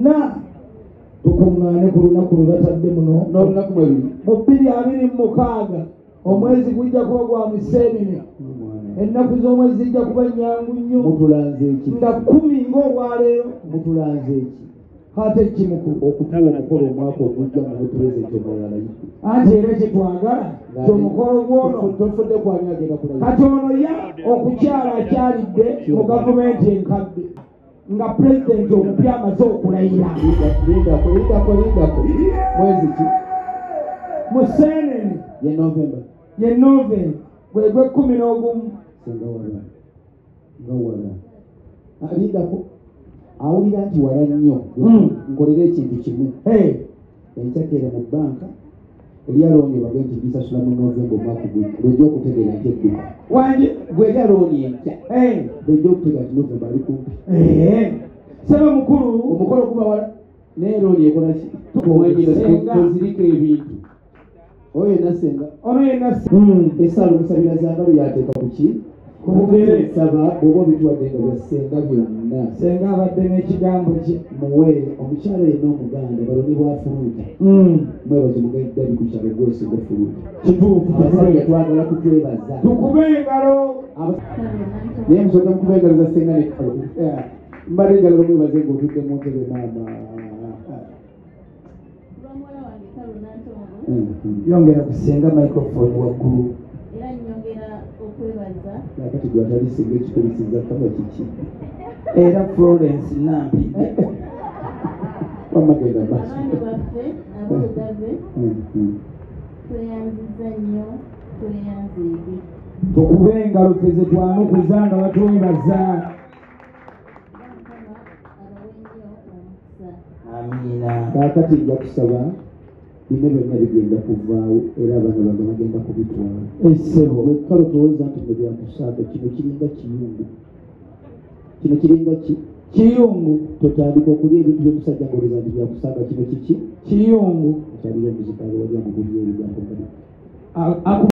na tukungane ku lunaku lwe batadde muno n'olunaku bwe luli mu 2026 omwezi gujja kuba gwa Museenene ennaku z'omwezi zijja kuba nyangu nnyo. mutulanze eki nga 10 ng'olwaleero mutulanze eki ate kimukulu okutuula okukola omwaka ogujja mu pulezidenti omulala anti era kyetwagala kyomukolo gwono tofudde kwani agenda kulayo kati ono ya okukyala akyalidde mu gavumenti enkadde nga pulezidenti omupya amaze okulayira lindako mwezi ki Museenene ye Novemba ye Novemba gwegwe 11 senga wala nga wala alindako awulira nti wala nnyo nkolera ekintu kimu encakeera mu banka eryalooni bage nti bisasula mu Novemba omwaka gumu lwejja okutegeera nti edduka wanje gwera looni enkya lwejja okutegeera nti Novemba ali kumpi saba mukulu omukolo guba wala naye looni ekola ki ozirika ebintu oyo nasenga ono yenna esaala omusabira zanga lweyateeka ku ki saba bw'oba obituwadde nga byasenga byonna senga abadde n'ekigambo kye muwe omukyala yenna omuganda baloni bwa fuluuta mwebaze mugaiddabi ku kyalo gwesinga fuluuta kituufu abasajja twagala kutwebaza tukube engalo naye musooka mukuba engalo za senga nekalo mbadde njagala omwebaze ng'otudde mu ntebe maama yongera kusenga microphone waggulu era nyongera okwebaza nakati gwatali singa ekikolisizza kaba kiki era Florence Nampi wamagenda abaana baffe ab'olugave tweyanziza nnyo tweyanzeege tukube engalo ffe ze twanukuza nga batwebaza amiina kaakati nja kusaba bino byonna bigenda kuvaawo era abaana bange bagenda kubitwala essebo wekalo towooza nti ne byakusaaga kino kiringa kiyungu kino kiringa ki kiyungu totandika okulya ebintu by'omusajja ng'oleza nti byakusaaga kino kiki kiyungu ekyalira omuzikaalo wali amugulya ebigambo